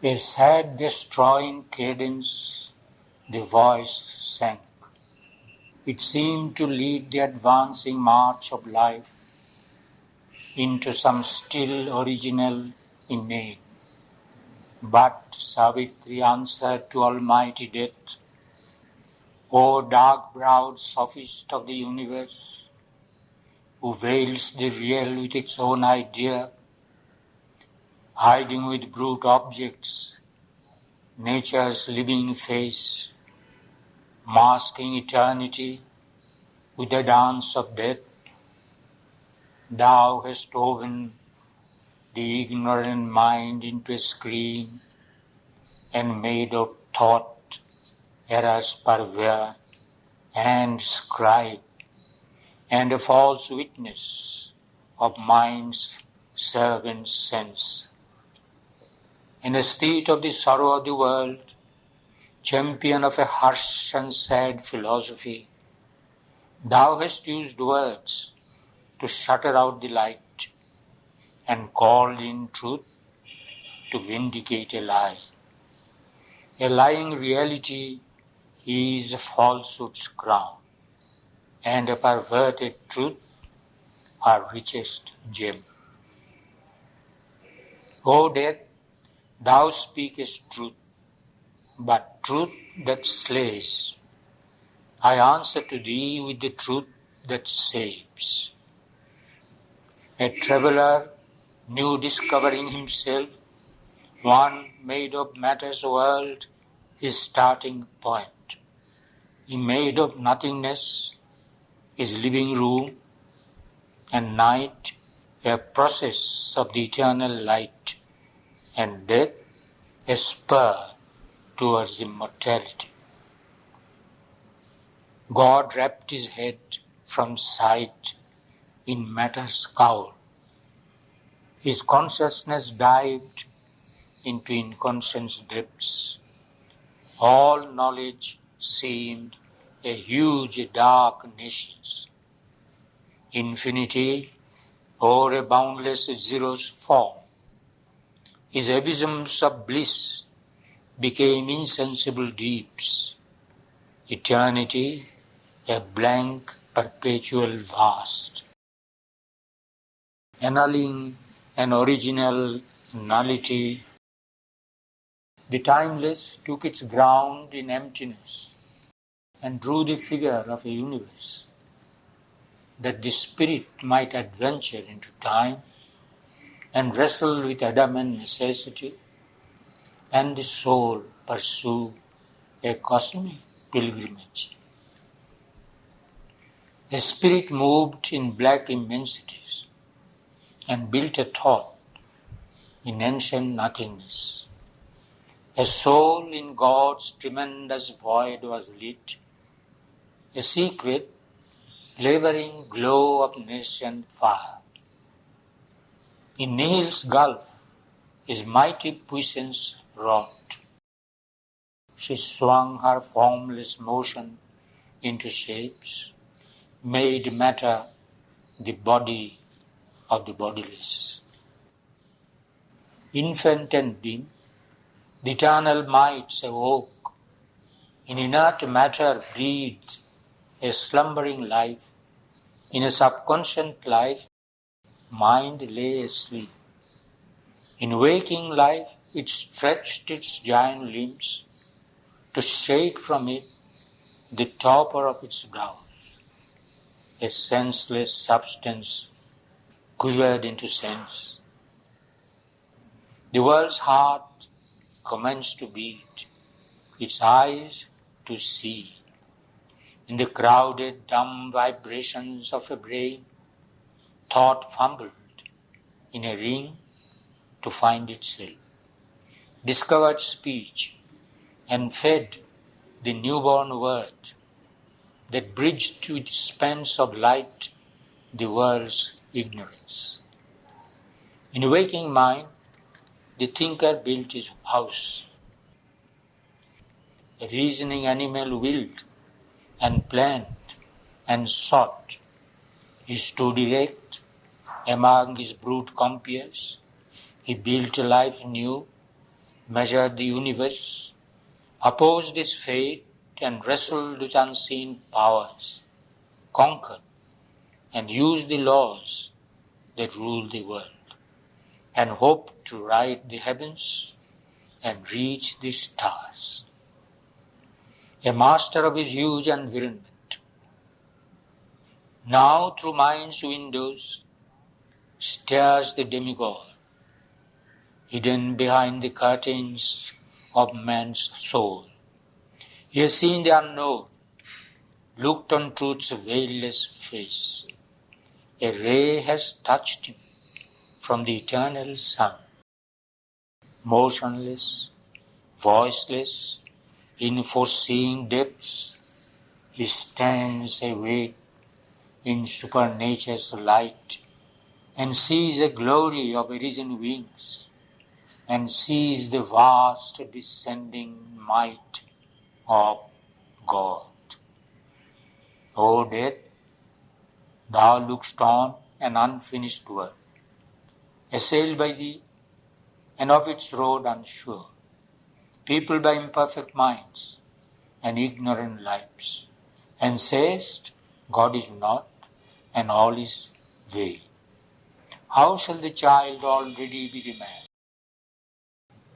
A sad destroying cadence, the voice sank. It seemed to lead the advancing march of life into some still original innate. But Savitri answered to almighty death, O dark-browed sophist of the universe, who veils the real with its own idea, hiding with brute objects nature's living face, masking eternity with the dance of death. Thou hast woven the ignorant mind into a screen and made of thought errors pervert and scribe and a false witness of mind's servant sense. In a state of the sorrow of the world, champion of a harsh and sad philosophy, thou hast used words to shutter out the light and called in truth to vindicate a lie. A lying reality is a falsehood's crown, and a perverted truth her richest gem. O death, thou speakest truth, but truth that slays. I answer to thee with the truth that saves. A traveller, new discovering himself, one made of matter's world, his starting point. He made of nothingness his living room, and night a process of the eternal light, and death a spur towards immortality. God wrapped his head from sight in matter's cowl. His consciousness dived into inconscience depths. All knowledge seemed a huge dark niche. Infinity or a boundless zero's form. His abysms of bliss became insensible deeps. Eternity a blank perpetual vast. Annulling an original nullity, the timeless took its ground in emptiness and drew the figure of a universe, that the spirit might adventure into time and wrestle with adamant necessity, and the soul pursue a cosmic pilgrimage. A spirit moved in black immensities and built a thought in ancient nothingness. A soul in God's tremendous void was lit, a secret, labouring glow of nascent fire. In Nihil's gulf his mighty puissance wrought. She swung her formless motion into shapes, made matter the body of the bodiless. Infant and dim, the eternal mights awoke. In inert matter breathed a slumbering life. In a subconscious life, mind lay asleep. In waking life, it stretched its giant limbs to shake from it the torpor of its brows. A senseless substance quivered into sense. The world's heart commenced to beat, its eyes to see. In the crowded, dumb vibrations of a brain, thought fumbled in a ring to find itself, discovered speech, and fed the newborn word that bridged with spans of light the world's ignorance. In a waking mind, the thinker built his house. A reasoning animal willed and planned and sought. He stood erect among his brute compeers. He built a life new, measured the universe, opposed his fate, and wrestled with unseen powers, conquered and used the laws that rule the world, and hoped to ride the heavens and reach the stars. A master of his huge environment, now through mind's windows stares the demigod, hidden behind the curtains of man's soul. He has seen the unknown, looked on truth's veilless face. A ray has touched him from the eternal sun. Motionless, voiceless, in foreseeing depths, he stands awake in supernature's light and sees the glory of arisen wings and sees the vast descending might of God. O death, thou look'st on an unfinished work, assailed by thee, and of its road unsure, peopled by imperfect minds and ignorant lives, and sayest, God is not, and all is vain. How shall the child already be the man?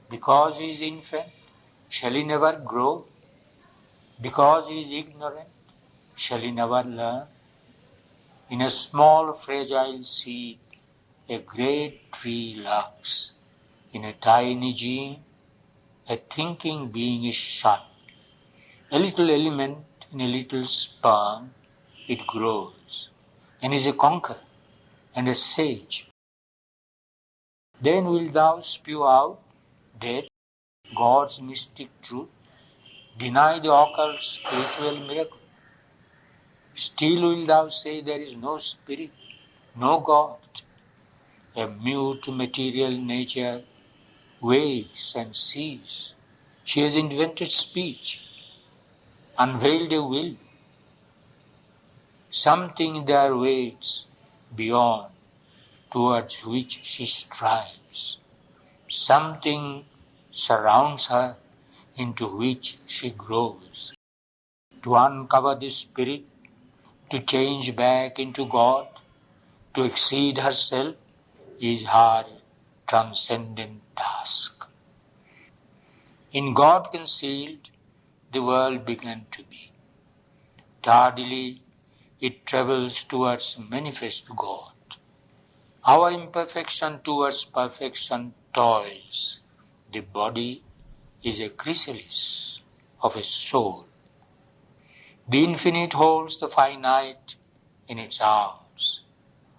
Because he is infant, shall he never grow? Because he is ignorant, shall he never learn? In a small fragile seed, a great tree lurks. In a tiny gene, a thinking being is shut. A little element in a little sperm, it grows, and is a conqueror and a sage. Then wilt thou spew out, death, God's mystic truth, deny the occult spiritual miracle. Still wilt thou say there is no spirit, no God. A mute material nature wakes and sees. She has invented speech, unveiled a will. Something there waits beyond, towards which she strives. Something surrounds her, into which she grows. To uncover this spirit, to change back into God, to exceed herself, is her transcendent task. In God concealed, the world began to be. Tardily, it travels towards manifest God. Our imperfection towards perfection toils. The body is a chrysalis of a soul. The infinite holds the finite in its arms.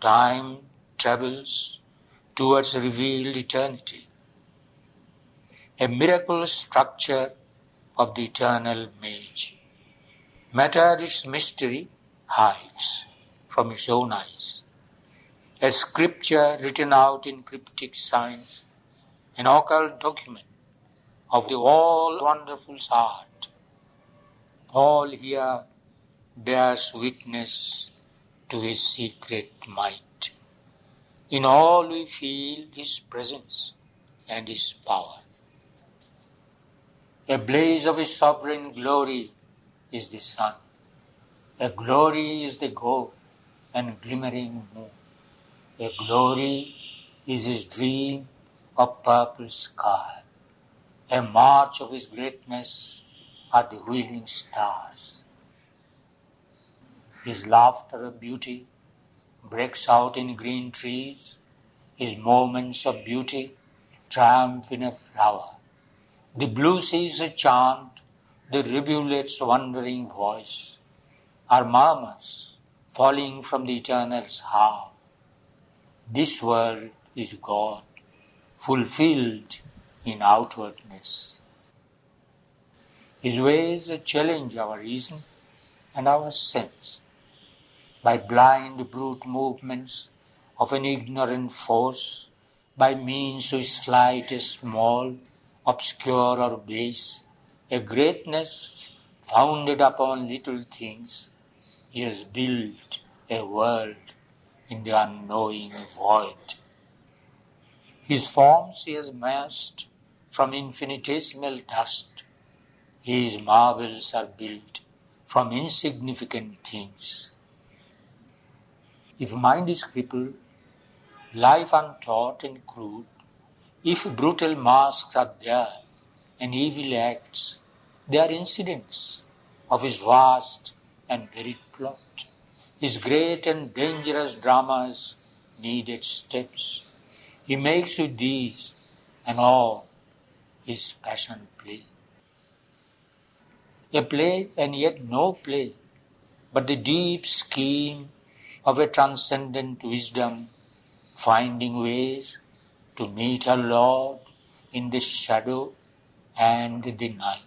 Time travels towards revealed eternity. A miracle structure of the eternal mage. Matter its mystery hides from its own eyes. A scripture written out in cryptic signs, an occult document of the all-wonderful art. All here bears witness to his secret might. In all we feel his presence and his power. A blaze of his sovereign glory is the sun. A glory is the gold and glimmering moon. A glory is his dream of purple sky. A march of his greatness are the wheeling stars. His laughter of beauty breaks out in green trees. His moments of beauty triumph in a flower. The blue seas a chant, the rivulet's wandering voice are murmurs falling from the eternal's harp. This world is God, fulfilled in outwardness. His ways challenge our reason and our sense. By blind brute movements of an ignorant force, by means whose slight is small, obscure or base, a greatness founded upon little things, he has built a world in the unknowing void. His forms he has massed from infinitesimal dust. His marvels are built from insignificant things. If mind is crippled, life untaught and crude, if brutal masks are there and evil acts, they are incidents of his vast and varied plot. His great and dangerous dramas needed steps. He makes with these and all his passion play. A play and yet no play, but the deep scheme of a transcendent wisdom, finding ways to meet her Lord in the shadow and the night.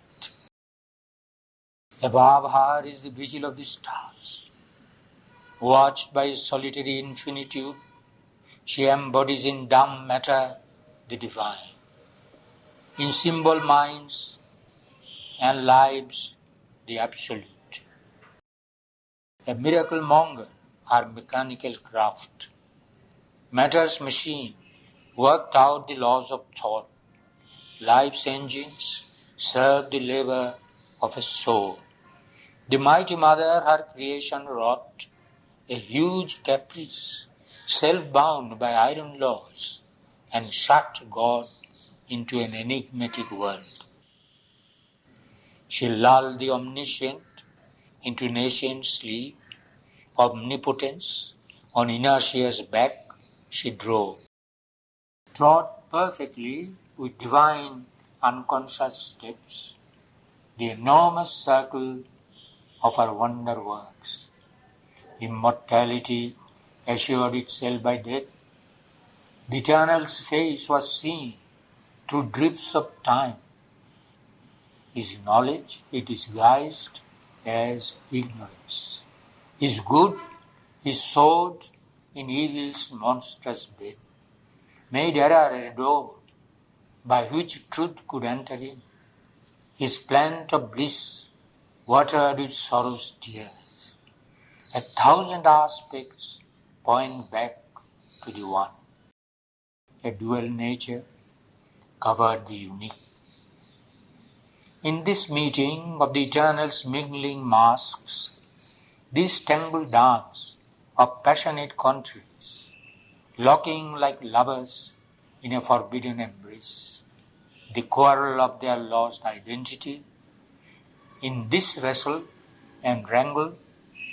Above her is the vigil of the stars. Watched by a solitary infinitude, she embodies in dumb matter the divine. In symbol minds and lives the absolute. A miracle monger, her mechanical craft. Matter's machine worked out the laws of thought. Life's engines serve the labor of a soul. The mighty mother her creation wrought, a huge caprice, self-bound by iron laws, and shut God into an enigmatic world. She lulled the omniscient into nascent sleep, omnipotence, on inertia's back she drove. Trod perfectly with divine unconscious steps the enormous circle of her wonder works. Immortality assured itself by death. The Eternal's face was seen through drifts of time. His knowledge he disguised as ignorance. His good he sowed in evil's monstrous bed, made error a door by which truth could enter in. His plant of bliss watered with sorrow's tears. 1,000 aspects point back to the one. A dual nature covered the unique. In this meeting of the Eternal's mingling masks, this tangled dance of passionate contraries, locking like lovers in a forbidden embrace, the quarrel of their lost identity, in this wrestle and wrangle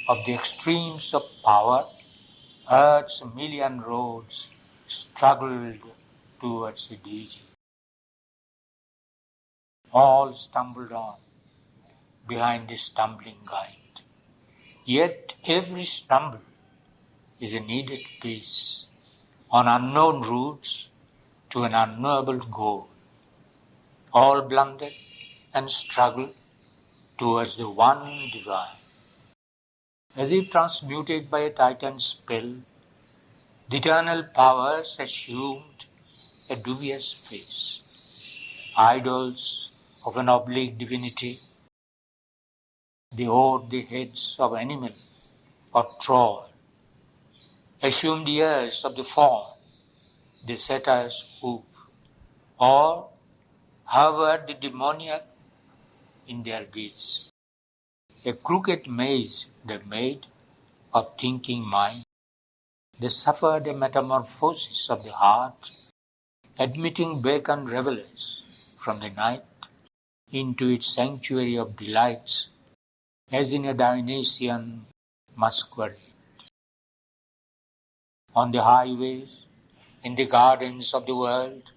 of the extremes of power, Earth's million roads struggled towards the deity. All stumbled on behind the stumbling guide. Yet every stumble is a needed pace on unknown routes to an unknowable goal. All blundered and struggled towards the one divine. As if transmuted by a Titan's spell, the eternal powers assumed a dubious face. Idols of an oblique divinity, they owed the heads of animal or troll, assumed ears of the fawn, the satyr's hoof, or hovered the demoniac in their gaze. A crooked maze they made of thinking mind. They suffered a metamorphosis of the heart, admitting vacant revelers from the night into its sanctuary of delights, as in a Dionysian masquerade. On the highways, in the gardens of the world,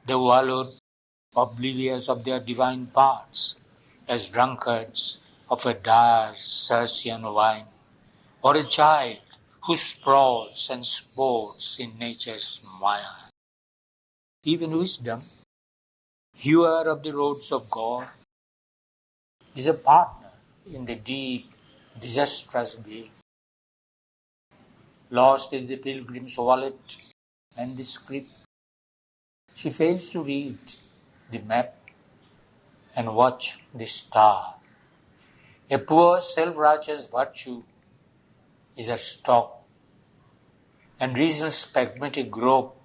they wallowed, oblivious of their divine parts, as drunkards of a dire Circean wine, or a child who sprawls and sports in nature's mire. Even wisdom, hewer of the roads of God, is a partner in the deep, disastrous game. Lost in the pilgrim's wallet and the script, she fails to read the map and watch the star. A poor self-righteous virtue is her stock, and reason's pragmatic grope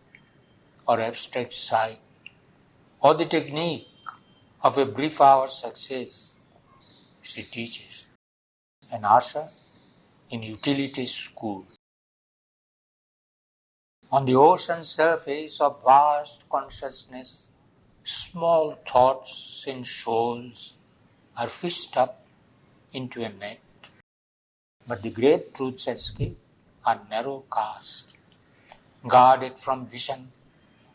or abstract sight or the technique of a brief hour's success, she teaches. An usher in utility school. On the ocean surface of vast consciousness, small thoughts in shoals are fished up into a net. But the great truths escape are narrow cast, guarded from vision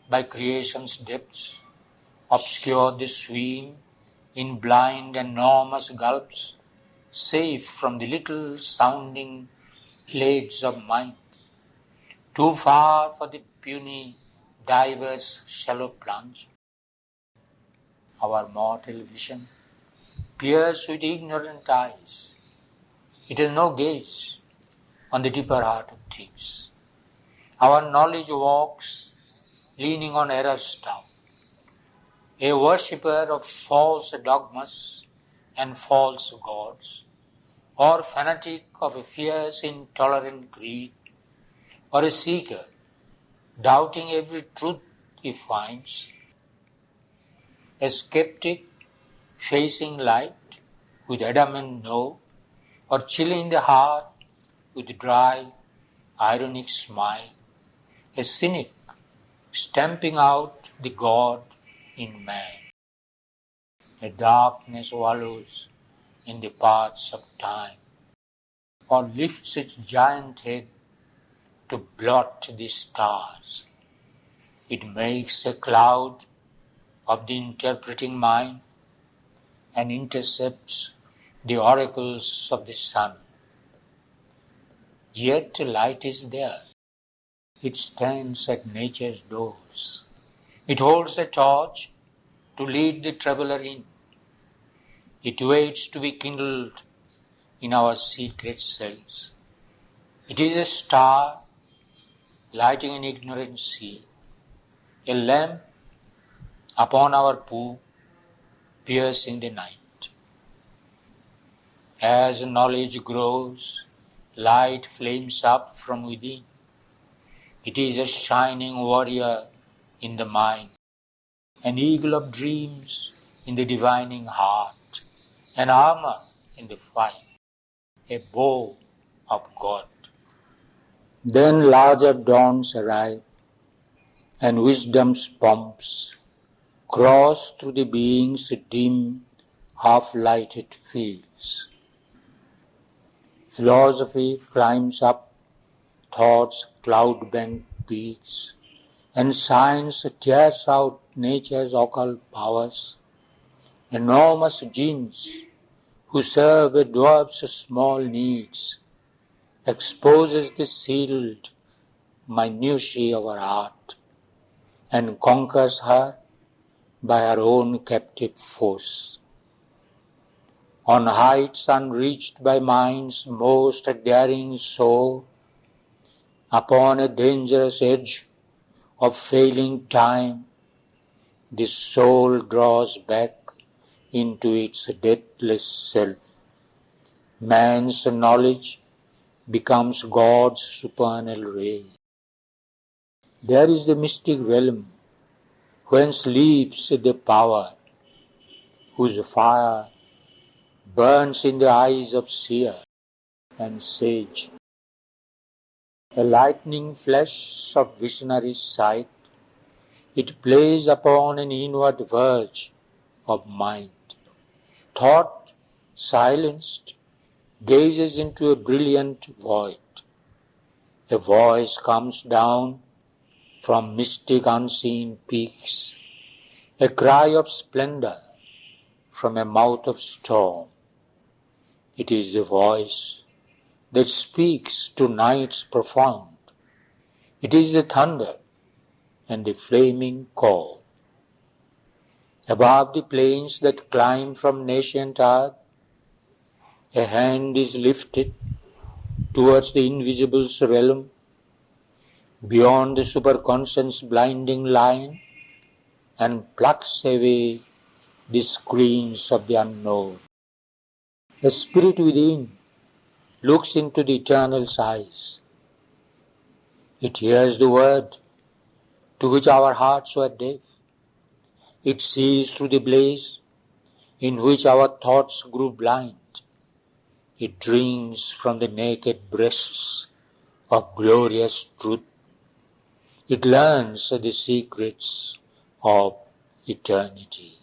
by creation's depths, obscured the swim in blind enormous gulps, safe from the little sounding blades of mind, too far for the puny diver's shallow plunge. Our mortal vision peers with ignorant eyes. It has no gaze on the deeper heart of things. Our knowledge walks leaning on error's staff, a worshipper of false dogmas and false gods, or fanatic of a fierce intolerant creed, or a seeker doubting every truth he finds, a skeptic facing light with adamant no, or chilling the heart with dry, ironic smile, a cynic stamping out the God in man. A darkness wallows in the paths of time, or lifts its giant head to blot the stars. It makes a cloud of the interpreting mind and intercepts the oracles of the sun. Yet light is there. It stands at nature's doors. It holds a torch to lead the traveller in. It waits to be kindled in our secret cells. It is a star lighting an ignorant sea, a lamp upon our poop, piercing the night. As knowledge grows, light flames up from within. It is a shining warrior in the mind, an eagle of dreams in the divining heart, an armor in the fight, a bow of God. Then larger dawns arrive, and wisdom's pomps cross through the being's dim, half-lighted fields. Philosophy climbs up thought's cloud-banked peaks, and science tears out nature's occult powers, enormous genes who serve a dwarf's small needs, exposes the sealed minutiae of her heart, and conquers her by her own captive force. On heights unreached by minds most daring soar, upon a dangerous edge of failing time, the soul draws back into its deathless self. Man's knowledge becomes God's supernal ray. There is the mystic realm whence leaps the power, whose fire burns in the eyes of seer and sage. A lightning flash of visionary sight, it plays upon an inward verge of mind. Thought, silenced, gazes into a brilliant void. A voice comes down from mystic unseen peaks, a cry of splendor from a mouth of storm. It is the voice that speaks to nights profound. It is the thunder and the flaming call. Above the plains that climb from nascent earth, a hand is lifted towards the invisible's realm, beyond the superconscious blinding line, and plucks away the screens of the unknown. A spirit within looks into the eternal's eyes. It hears the word to which our hearts were deaf. It sees through the blaze in which our thoughts grew blind. It drinks from the naked breasts of glorious truth. It learns the secrets of eternity.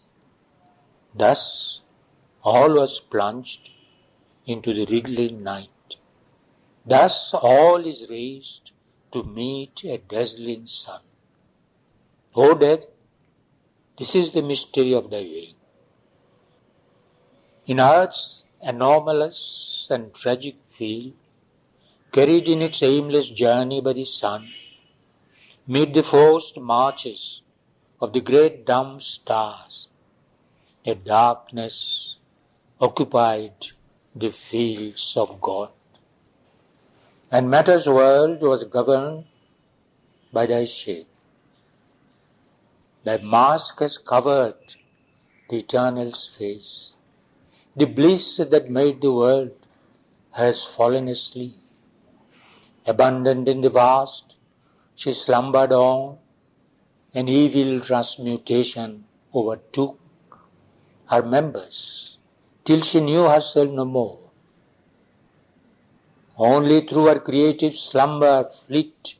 Thus, all was plunged into the riddling night. Thus, all is raised to meet a dazzling sun. O death, this is the mystery of thy way. In earth's anomalous and tragic field, carried in its aimless journey by the sun, mid the forced marches of the great dumb stars, a darkness occupied the fields of God. And matter's world was governed by thy shape. Thy mask has covered the eternal's face. The bliss that made the world has fallen asleep. Abundant in the vast, she slumbered on, an evil transmutation overtook her members, till she knew herself no more. Only through her creative slumber flit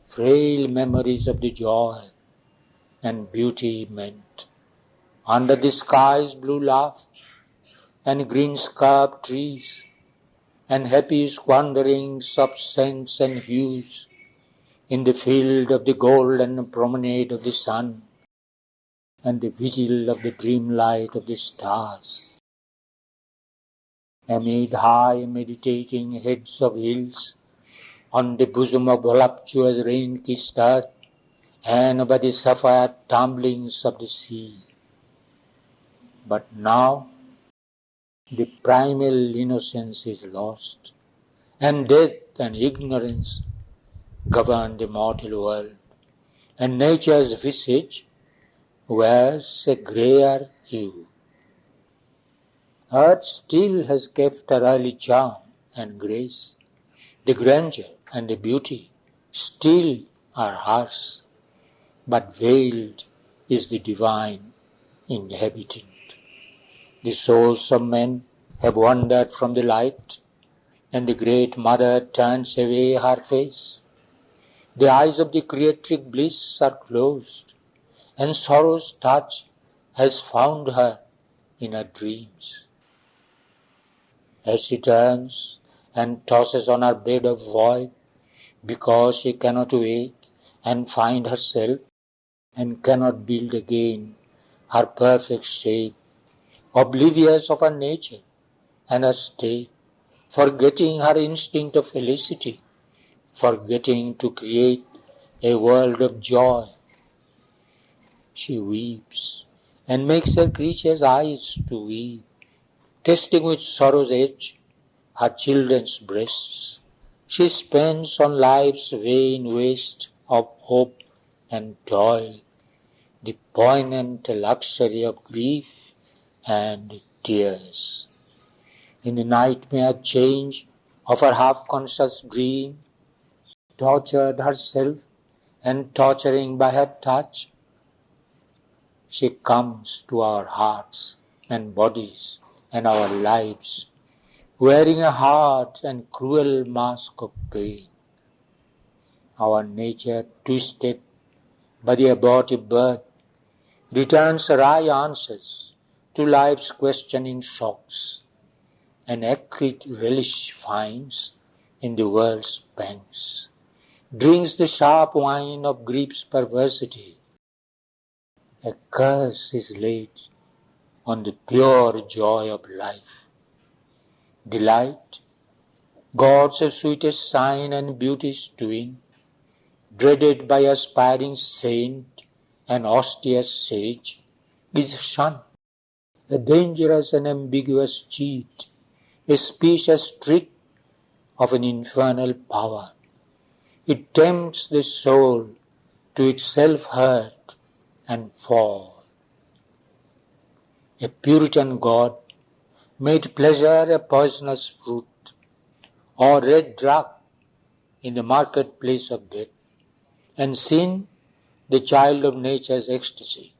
frail memories of the joy and beauty meant. Under the sky's blue laugh and green scarp trees and happy squanderings of scents and hues, in the field of the golden promenade of the sun and the vigil of the dream light of the stars. Amid high meditating heads of hills, on the bosom of voluptuous rain-kissed earth, and by the sapphire tumblings of the sea. But now the primal innocence is lost, and death and ignorance govern the mortal world, and nature's visage wears a greyer hue. Earth still has kept her early charm and grace. The grandeur and the beauty still are hers, but veiled is the divine inhabitant. The souls of men have wandered from the light, and the great Mother turns away her face. The eyes of the creatric bliss are closed, and sorrow's touch has found her in her dreams. As she turns and tosses on her bed of void, because she cannot wake and find herself, and cannot build again her perfect shape, oblivious of her nature and her state, forgetting her instinct of felicity, forgetting to create a world of joy. She weeps and makes her creature's eyes to weep, testing with sorrow's edge her children's breasts. She spends on life's vain waste of hope and toil the poignant luxury of grief and tears. In the nightmare change of her half-conscious dream, tortured herself and torturing by her touch, she comes to our hearts and bodies and our lives, wearing a hard and cruel mask of pain. Our nature, twisted by the abortive birth, returns wry answers to life's questioning shocks, and acrid relish finds in the world's pangs, drinks the sharp wine of grief's perversity. A curse is laid on the pure joy of life. Delight, God's sweetest sign and beauty's twin, dreaded by aspiring saint and austere sage, is shunned, a dangerous and ambiguous cheat, a specious trick of an infernal power. It tempts the soul to its self-hurt and fall. A Puritan God made pleasure a poisonous fruit, or red drug in the marketplace of death, and sin the child of nature's ecstasy.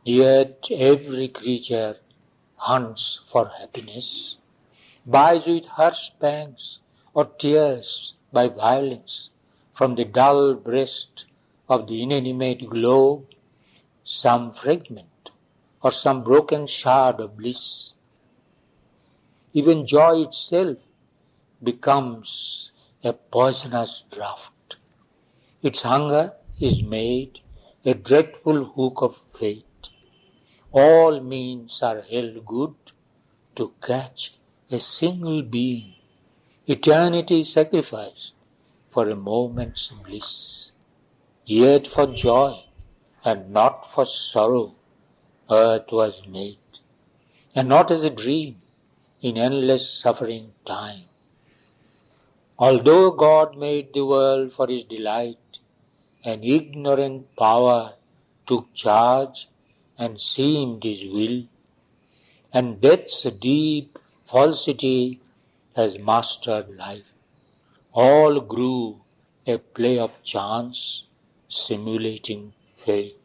Yet every creature hunts for happiness, buys with harsh pangs or tears by violence from the dull breast of the inanimate globe some fragment or some broken shard of bliss. Even joy itself becomes a poisonous draught. Its hunger is made a dreadful hook of fate. All means are held good to catch a single being, eternity sacrificed for a moment's bliss. Yet for joy and not for sorrow earth was made, and not as a dream in endless suffering time. Although God made the world for his delight, an ignorant power took charge and seemed his will, and death's deep falsity has mastered life. All grew a play of chance, simulating fate.